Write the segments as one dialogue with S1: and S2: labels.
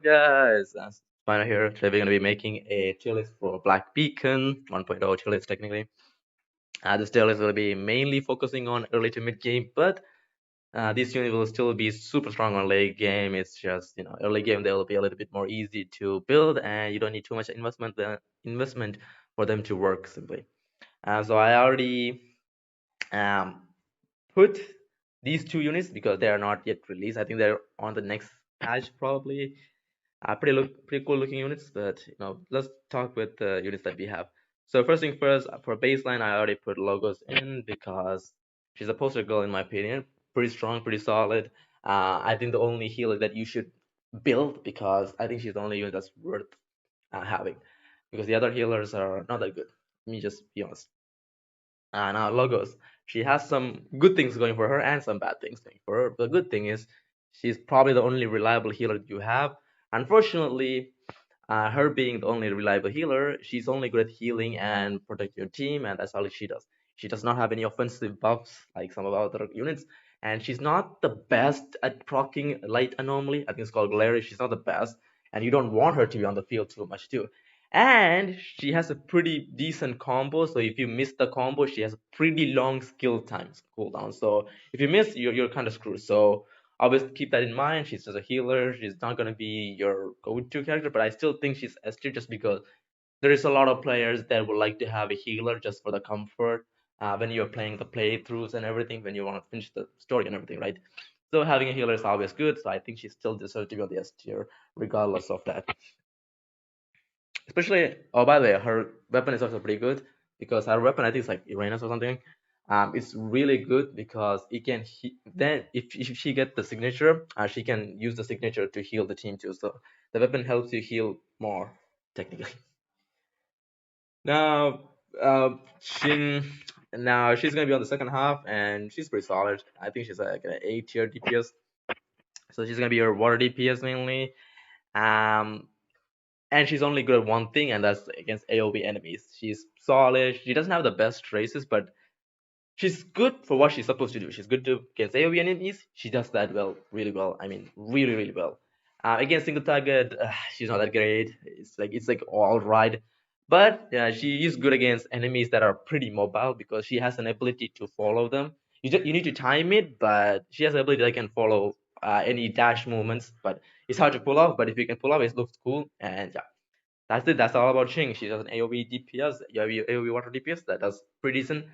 S1: Guys, Spino here. Today we're going to be making a tier list for Black Beacon 1.0 tier list technically. This tier list will be mainly focusing on early to mid game, but this unit will still be super strong on late game. It's just early game they will be a little bit more easy to build, and you don't need too much investment for them to work simply. So I already um, put these two units because they are not yet released. I think they're on the next patch probably. Pretty cool looking units, but let's talk with the units that we have. So first thing first, for baseline, I already put logos in because she's a poster girl in my opinion. Pretty strong, pretty solid. I think the only healer that you should build because I think she's the only unit that's worth having because the other healers are not that good. Let me just be honest. Now logos, she has some good things going for her and some bad things going for her. The good thing is she's probably the only reliable healer that you have. Unfortunately, her being the only reliable healer, she's only good at healing and protecting your team, and that's all she does. She does not have any offensive buffs like some of our other units, and she's not the best at proccing light anomaly. I think it's called Glare. She's not the best, and you don't want her to be on the field too much too. And she has a pretty decent combo, so if you miss the combo, she has a pretty long skill time cooldown. So if you miss, you're kind of screwed. So always keep that in mind. She's just a healer. She's not gonna be your go-to character, but I still think she's S tier just because there is a lot of players that would like to have a healer just for the comfort when you're playing the playthroughs and everything, when you want to finish the story and everything, right? So having a healer is always good. So I think she still deserves to be on the S tier, regardless of that. Especially, oh, by the way, her weapon is also pretty good because her weapon, I think, is like Uranus or something. It's really good because it can then if she get the signature, she can use the signature to heal the team too. So the weapon helps you heal more technically. Now, Shin, now she's gonna be on the second half, and she's pretty solid. I think she's like an A tier DPS. So she's gonna be your water DPS mainly. Um, and she's only good at one thing, and that's against AoE enemies. She's solid. She doesn't have the best traces, but she's good for what she's supposed to do. She's good to against AoE enemies. She does that well, really well. I mean, really, really well. Against single target, she's not that great. It's like all right, but yeah, she is good against enemies that are pretty mobile because she has an ability to follow them. You need to time it, but she has an ability that can follow any dash movements. But it's hard to pull off. But if you can pull off, it looks cool. And yeah, that's it. That's all about Ching. She does an AoE DPS, AoE water DPS that does pretty decent.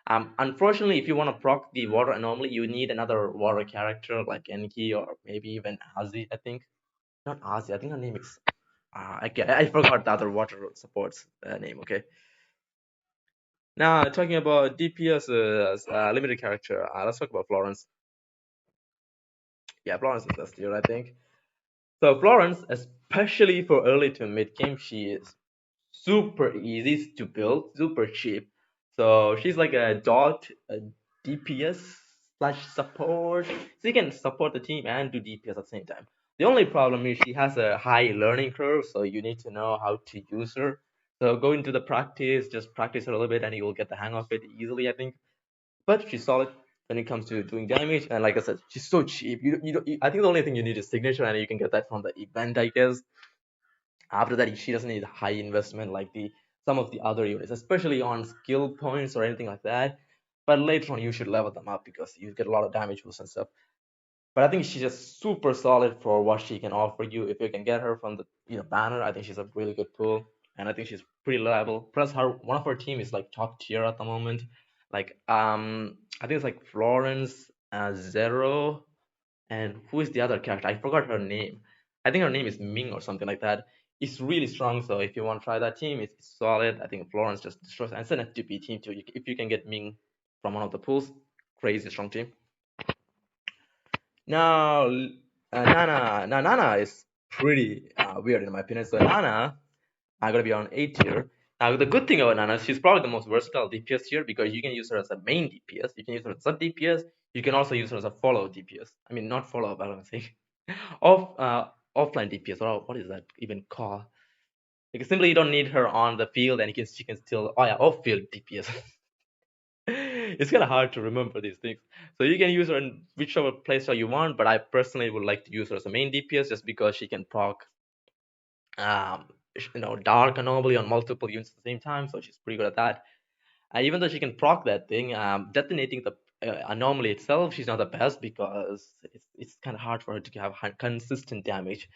S1: Unfortunately, if you want to proc the water anomaly, you need another water character like Enki or maybe even Azi. I think not Azi. I think her name is. I forgot the other water supports name. Okay. Now talking about DPS as a limited character, let's talk about Florence. Yeah, Florence is best tier, I think. So Florence, especially for early to mid game, she is super easy to build, super cheap. So she's like a DPS slash support. So you can support the team and do DPS at the same time. The only problem is she has a high learning curve, so you need to know how to use her. So go into the practice, just practice her a little bit, and you will get the hang of it easily, I think. But she's solid when it comes to doing damage, and like I said, she's so cheap. I think the only thing you need is signature, and you can get that from the event, I guess. After that, she doesn't need high investment like the some of the other units, especially on skill points or anything like that. But later on, you should level them up because you get a lot of damage boosts and stuff. But I think she's just super solid for what she can offer you. If you can get her from the banner, I think she's a really good pull, and I think she's pretty reliable. Plus, her one of her team is like top tier at the moment. Like I think it's like Florence, Zero, and who is the other character? I forgot her name. I think her name is Ming or something like that. It's really strong, so if you want to try that team, it's solid. I think Florence just destroys, and it's an F2p team too. If you can get Ming from one of the pools, crazy strong team. Now, Nana is pretty weird in my opinion. So Nana, I'm gonna be on A tier. Now the good thing about Nana, she's probably the most versatile DPS here because you can use her as a main DPS, you can use her as sub DPS, you can also use her as a follow DPS. I mean, not follow, but I'm saying offline DPS, or what is that even called? Because simply you don't need her on the field, and she can still off field DPS. It's kind of hard to remember these things. So you can use her in whichever playstyle you want, but I personally would like to use her as a main DPS just because she can proc um, dark anomaly on multiple units at the same time, so she's pretty good at that. Even though she can proc that thing, detonating the anomaly itself, she's not the best because it's kind of hard for her to have consistent damage.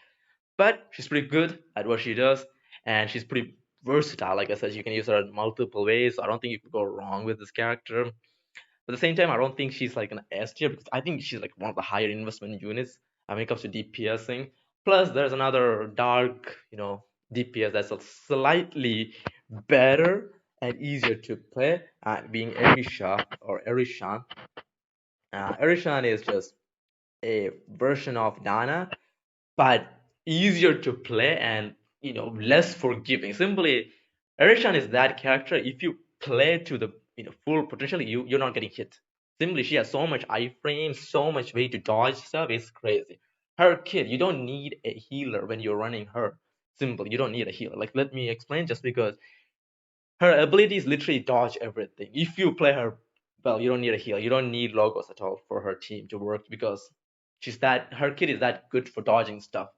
S1: But she's pretty good at what she does, and she's pretty versatile. Like I said, you can use her in multiple ways. So I don't think you can go wrong with this character. But at the same time, I don't think she's like an S tier because I think she's like one of the higher investment units when it comes to DPSing. Plus, there's another dark, DPS that's a slightly better and easier to play, being Erisha or Erishan. Erishan is just a version of Nana, but easier to play and less forgiving. Simply, Erishan is that character. If you play to the full potential, you're not getting hit. Simply, she has so much iframe, so much way to dodge stuff. It's crazy. Her kid, you don't need a healer when you're running her. Simply, you don't need a healer. Like let me explain. Just because her abilities literally dodge everything. If you play her well, you don't need a heal. You don't need logos at all for her team to work because her kit is that good for dodging stuff.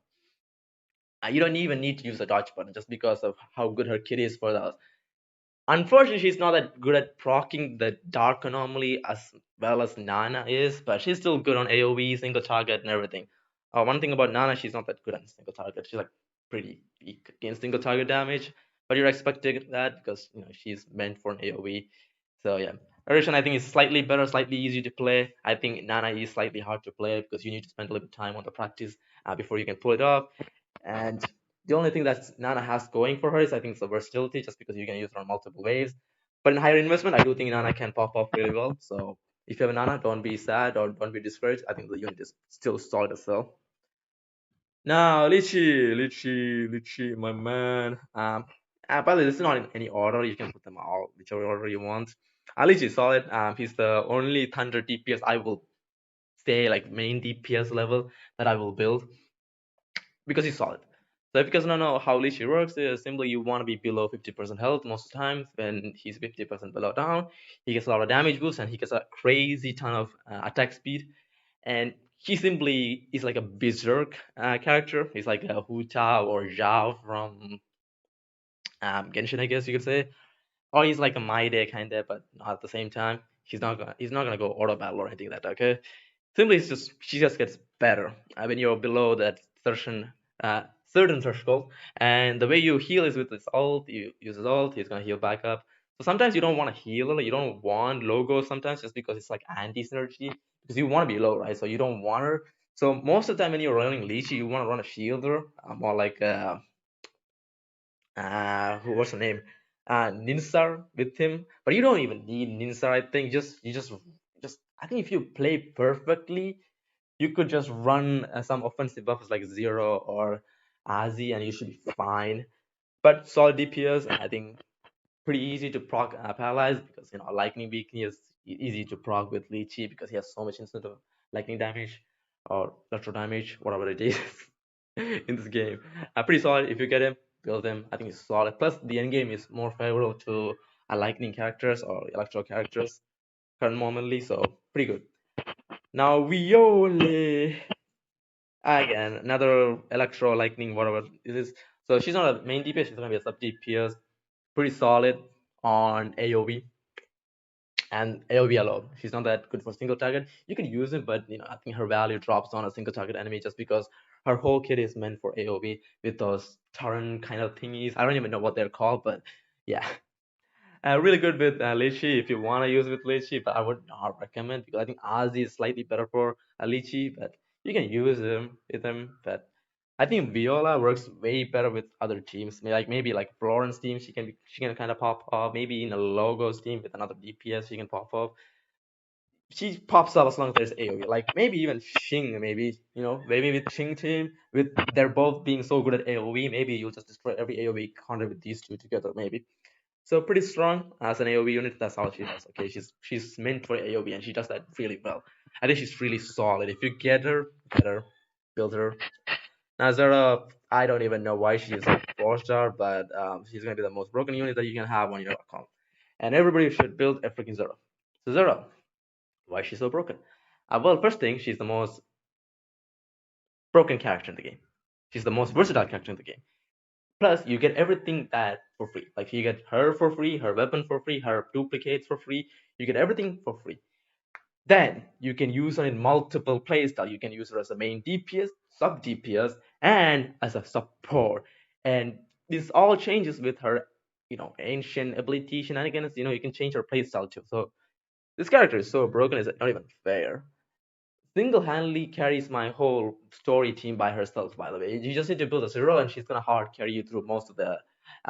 S1: You don't even need to use the dodge button just because of how good her kit is for those. Unfortunately, she's not that good at proccing the dark anomaly as well as Nana is, but she's still good on AoE, single target, and everything. One thing about Nana, she's not that good on single target. She's like pretty weak against single target damage, but you're expecting that because she's meant for an AoE. So yeah, Erishan I think is slightly better, slightly easier to play. I think Nana is slightly hard to play because you need to spend a little bit of time on the practice before you can pull it off. And the only thing that Nana has going for her is I think it's the versatility, just because you can use her on multiple ways. But in higher investment, I do think Nana can pop off really well. So if you have a Nana, don't be sad or don't be discouraged. I think the unit is still solid as well. Now, Litchi, my man. By the way, this is not in any order. You can put them all whichever order you want. Litchi is solid. He's the only Thunder DPS I will say like main DPS level that I will build because he's solid. So if you guys don't know how Leash works, simply you want to be below 50% health most of the time. When he's 50% below down, he gets a lot of damage boost and he gets a crazy ton of attack speed. And he simply is like a berserk character. He's like a Huta or Zhao from Genshin, I guess you could say. Or he's like a Maide kind of, but not at the same time. He's not gonna go auto battle or anything like that. Okay, simply it's just she just gets better when you're below that certain threshold. And the way you heal is with his ult. You use his ult, he's gonna heal back up. So sometimes you don't want to heal, you don't want logo sometimes just because it's like anti synergy because you want to be low, right? So you don't want her. So most of the time when you're running Leech, you want to run a shielder, more like who what's her name? Ninsar with him. But you don't even need Ninsar, I think. Just I think if you play perfectly, you could just run some offensive buffs like Zero or Azi and you should be fine. But solid DPS, I think pretty easy to proc paralyze because lightning weakness is easy to proc with Lychee because he has so much instant of lightning damage or electro damage, whatever it is in this game. Pretty solid. If you get him, build him. I think he's solid. Plus the end game is more favorable to lightning characters or electro characters current momently, so pretty good. Now Viole again, another electro lightning, whatever it is. So she's not a main DPS, she's gonna be a sub DPS, pretty solid on AoE and AoE alone. She's not that good for single target. You can use it, but I think her value drops on a single target enemy just because her whole kit is meant for AoE with those turn kind of thingies. I don't even know what they're called, but yeah. Really good with Lychee if you want to use it with Lychee, but I would not recommend because I think Ozzy is slightly better for Lychee, but you can use him with him. But I think Viola works way better with other teams. Maybe like Florence team, she can kind of pop off. Maybe in a Logos team with another DPS, she can pop off. She pops up as long as there's AoE. Like maybe even Xing, maybe with Xing team, with they're both being so good at AoE, maybe you'll just destroy every AoE counter with these two together, maybe. So pretty strong as an AoE unit. That's all she does. Okay, she's meant for AoE and she does that really well. I think she's really solid. If you get her, build her. Now Zera, I don't even know why she's a 4-star, but she's gonna be the most broken unit that you can have on your account. And everybody should build a freaking Zera. So Zera, why is she so broken? Well, first thing, she's the most broken character in the game. She's the most versatile character in the game. Plus, you get everything that for free. Like you get her for free, her weapon for free, her duplicates for free. You get everything for free. Then you can use her in multiple playstyle. You can use her as a main DPS, sub DPS, and as a support. And this all changes with her, ancient ability shenanigans. You can change her playstyle too. So this character is so broken, it's not even fair. Single-handedly carries my whole story team by herself. By the way, you just need to build a zero, and she's gonna hard carry you through most of the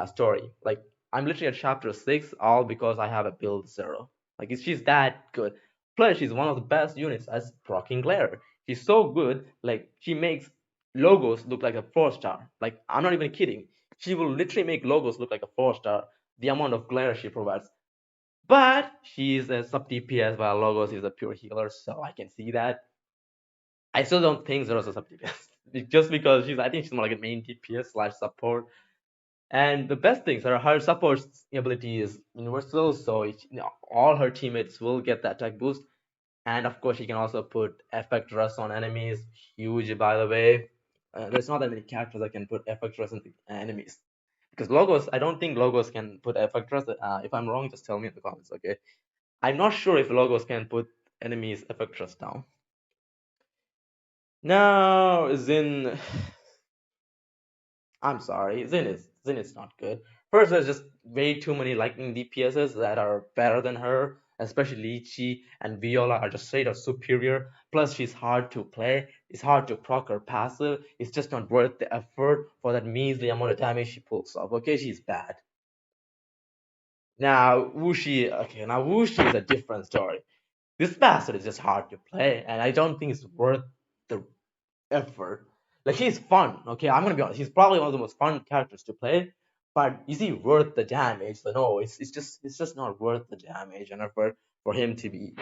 S1: story. Like I'm literally at chapter 6, all because I have a build zero. Like she's that good. Plus, she's one of the best units as proccing glare. She's so good. Like she makes logos look like a 4-star. Like I'm not even kidding. She will literally make logos look like a 4-star. The amount of glare she provides. But she's a sub DPS while Logos is a pure healer, so I can see that. I still don't think Zero's a sub DPS. Just because I think she's more like a main DPS slash support. And the best things are her support ability is universal, so all her teammates will get that attack boost. And of course, she can also put effect rust on enemies. Huge, by the way. There's not that many characters that can put effect rust on enemies. Because Logos, I don't think Logos can put effect rust. If I'm wrong, just tell me in the comments, okay? I'm not sure if Logos can put enemies effect trust down. Now, Zin, I'm sorry, Zin is not good. First, there's just way too many lightning DPSs that are better than her, especially Lychee and Viola are just straight up superior. Plus, she's hard to play. It's hard to proc her passive. It's just not worth the effort for that measly amount of damage she pulls off. Okay, she's bad. Now Wuxi is a different story. This bastard is just hard to play, and I don't think it's worth the effort. Like he's fun, okay? I'm gonna be honest. He's probably one of the most fun characters to play, but is he worth the damage? So no, it's just not worth the damage and effort for him to be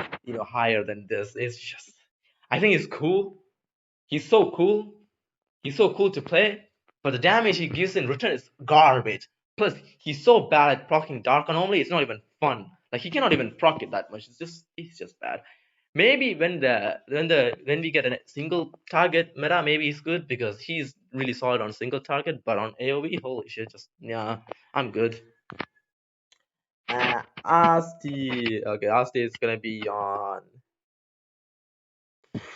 S1: higher than this. It's just I think he's cool. He's so cool. He's so cool to play, but the damage he gives in return is garbage. Plus, he's so bad at proccing Dark Anomaly, it's not even fun. Like he cannot even proc it that much. It's just bad. Maybe when we get a single target meta, maybe he's good because he's really solid on single target, but on AoE, holy shit, just yeah, I'm good. Asti is gonna be on.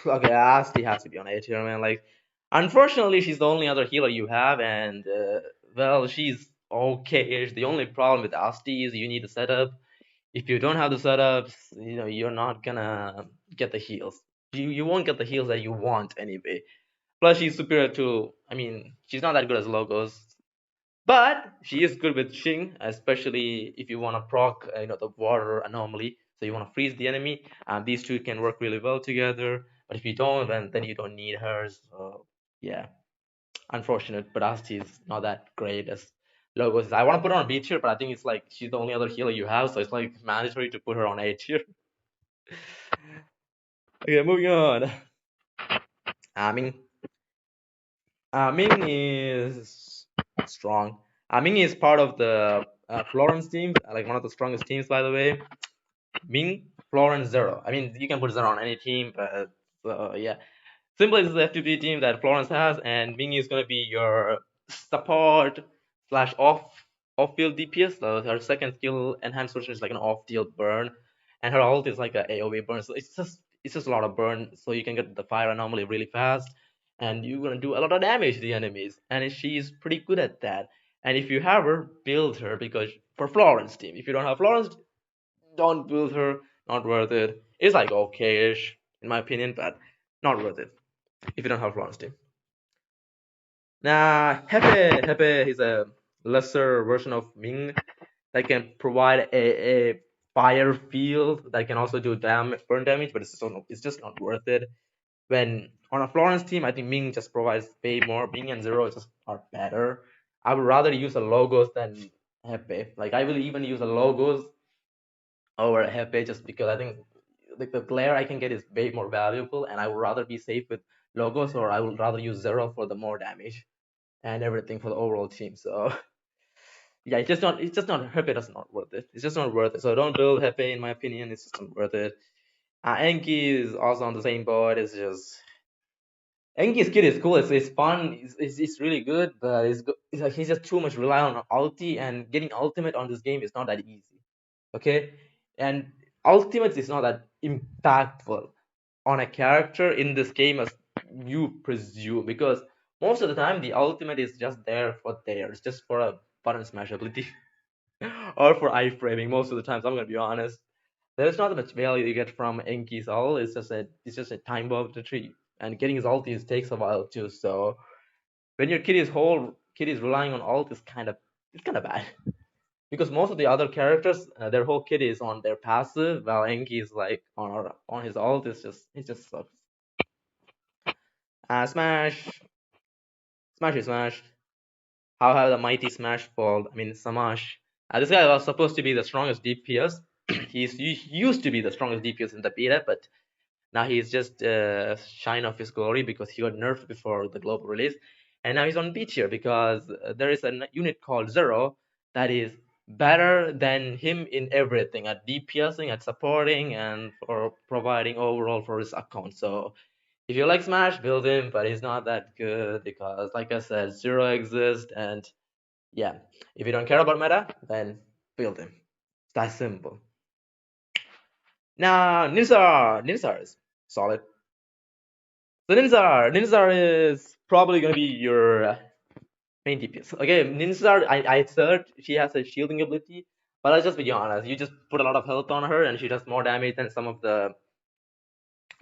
S1: Okay, Asti has to be on A tier, man. Like, unfortunately, she's the only other healer you have, and well, she's okay-ish. The only problem with Asti is you need a setup. If you don't have the setups, you're not gonna get the heals. You won't get the heals that you want anyway. Plus, she's superior to. I mean, she's not that good as Logos, but she is good with Shing, especially if you want to proc, the water anomaly. So you want to freeze the enemy. These two can work really well together. But if you don't, then you don't need hers. So yeah, unfortunate. But Asti is not that great as Logos. I want to put her on B tier, but I think it's like she's the only other healer you have, so it's like mandatory to put her on A tier. Okay, moving on. I mean, Ming is strong. Ming is part of the Florence team, like one of the strongest teams, by the way. Ming, Florence, Zero. I mean, you can put Zero on any team, but yeah. Simply, this is the F2p team that Florence has, and Ming is going to be your support slash off field DPS. So her second skill enhanced version is like an off field burn, and her ult is like a AoE burn. So it's just a lot of burn, so you can get the fire anomaly really fast, and you're gonna do a lot of damage to the enemies. And she's pretty good at that. And if you have her, build her because for Florence team. If you don't have Florence, don't build her. Not worth it. It's like okay-ish in my opinion, but not worth it if you don't have Florence team. Nah, Hepe is a lesser version of Ming that can provide a fire field that can also do burn damage, but it's just not worth it. When on a Florence team, I think Ming just provides way more. Ming and Zero just are better. I would rather use a Logos than Hepe. Like I will even use a Logos over a Hepe just because I think like the glare I can get is way more valuable, and I would rather be safe with Logos, or I would rather use Zero for the more damage and everything for the overall team. So yeah, it's just not Hepe does not worth it. It's just not worth it. So don't build Hepe in my opinion. It's just not worth it. Enki is also on the same board. It's just Enki's kid is cool. It's fun. It's really good, but it's like he's just too much rely on ulti, and getting ultimate on this game is not that easy. Okay, and ultimates is not that impactful on a character in this game as you presume, because most of the time the ultimate is just there for there. It's just for a button smash ability or for iframing. Most of the times, I'm gonna be honest. There's not much value you get from Enki's ult. It's just a time bomb to tree, and getting his ult takes a while too. So when your kid is relying on ult is kind of bad because most of the other characters their whole kit is on their passive, while Enki is like on his ult. It just sucks. Smash, smash. How have the mighty Smash fall? I mean, Samash. This guy was supposed to be the strongest DPS. He used to be the strongest DPS in the beta, but now he's just shine of his glory because he got nerfed before the global release, and now he's on B tier because there is a unit called Zero that is better than him in everything at DPSing, at supporting, and for providing overall for his account. So if you like Smash, build him, but he's not that good because, like I said, Zero exists, and yeah, if you don't care about meta, then build him. It's that simple. Now, Nizar is solid. So Ninzar is probably gonna be your main DPS. Okay, Ninzar, I thought she has a shielding ability, but let's just be honest. You just put a lot of health on her, and she does more damage than some of the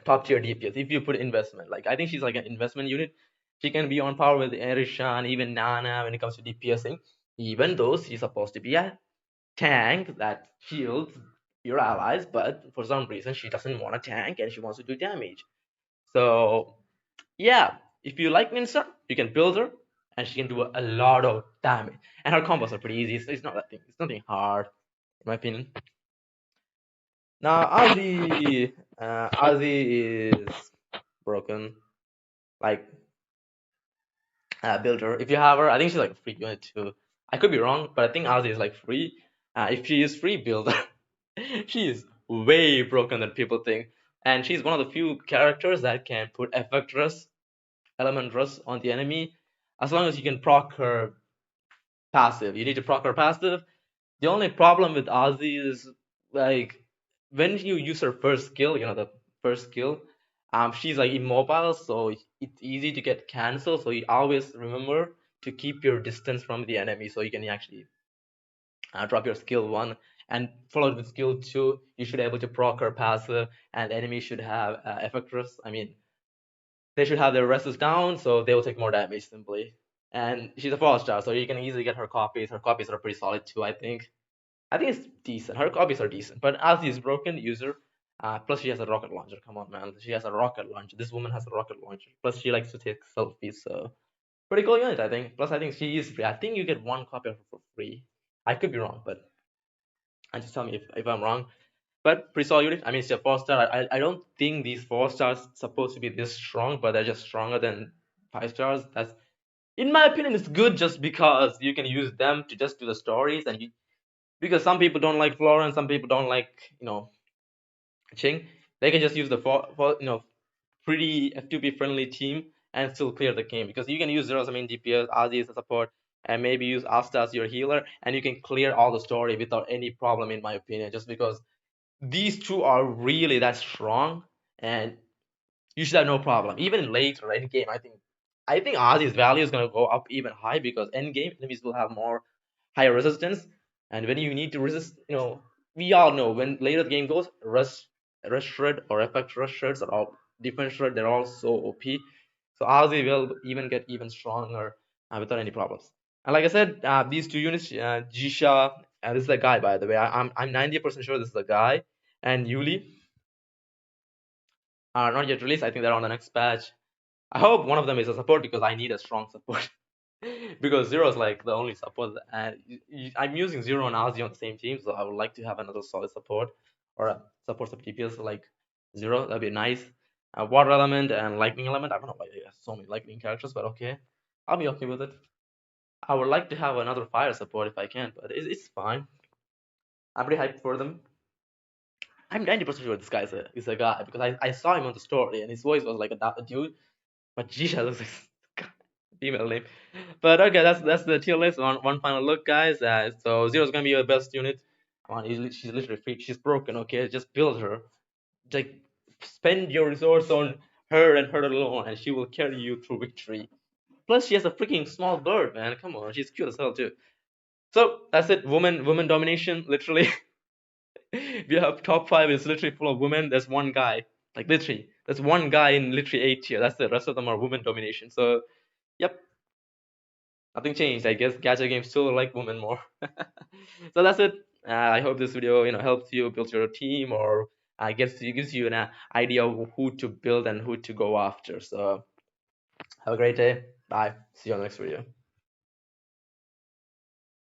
S1: top tier DPS. If you put investment, like I think she's like an investment unit. She can be on par with Erishan, even Nana when it comes to DPSing. Even though she's supposed to be a tank that shields your allies, but for some reason she doesn't want to tank and she wants to do damage. So yeah, if you like Mincer, you can build her, and she can do a lot of damage. And her combos are pretty easy. It's not that thing. It's nothing hard, in my opinion. Now Ozzy is broken. Like build her. If you have her, I think she's like a free unit too. I could be wrong, but I think Ozzy is like free. If she is free, build her. She is way broken than people think, and she's one of the few characters that can put effect rust, element rust on the enemy, as long as you can proc her passive. You need to proc her passive. The only problem with Ozzy is like when you use her first skill, the first skill, she's like immobile, so it's easy to get cancelled. So you always remember to keep your distance from the enemy, so you can actually drop your skill one and follow it with skill two. You should be able to proc her passive, and enemy should have effectress. I mean, they should have their resist down, so they will take more damage simply. And she's a 4 star, so you can easily get her copies. Her copies are pretty solid too, I think. I think it's decent. Her copies are decent, but as is broken user, plus she has a rocket launcher. Come on, man, she has a rocket launcher. This woman has a rocket launcher. Plus she likes to take selfies, so pretty cool unit, I think. Plus I think she is free. I think you get one copy of her for free. I could be wrong, but and just tell me if I'm wrong. But pretty solid unit. I mean, it's a 4 star. I don't think these 4 stars supposed to be this strong, but they're just stronger than 5 stars. That's in my opinion, it's good just because you can use them to just do the stories, and because some people don't like Flora and some people don't like Ching, they can just use the pretty F2p friendly team and still clear the game, because you can use Zero as a main DPS, Ozzy as a support, and maybe use Asta as your healer, and you can clear all the story without any problem, in my opinion, just because these two are really that strong, and you should have no problem. Even later end game, I think Ozzy's value is gonna go up even high because end game enemies will have more higher resistance, and when you need to resist, we all know when later the game goes, rush shred or effect rush shreds are all defense shred. They're all so OP. So Ozzy will even get even stronger without any problems. And like I said, these two units, Jisha, this is a guy by the way. I'm 90% sure this is a guy, and Yuli are not yet released. I think they're on the next patch. I hope one of them is a support because I need a strong support. Because Zero is like the only support, and I'm using Zero and Ozzy on the same team, so I would like to have another solid support or a support sub DPS like Zero. That'd be nice. Water element and lightning element. I don't know why they have so many lightning characters, but okay, I'll be okay with it. I would like to have another fire support if I can, but it's fine. I'm pretty hyped for them. I'm 90% sure this guy is a guy because I saw him on the story and his voice was like a dude. But Jisha looks like female name. But okay, that's the tier list. One final look, guys. So Zero's gonna be your best unit. Come on, she's literally free. She's broken. Okay, just build her. Like spend your resource on her and her alone, and she will carry you through victory. Plus, she has a freaking small bird, man. Come on, she's cute as hell too. So that's it. Woman domination. Literally, we have top five is literally full of women. There's one guy, like literally, there's one guy in literally eight here. That's the rest of them are women domination. So, yep, nothing changed. I guess gacha games still like women more. So that's it. I hope this video helps you build your team, or gives you an idea of who to build and who to go after. So have a great day. Bye. See you on the next video.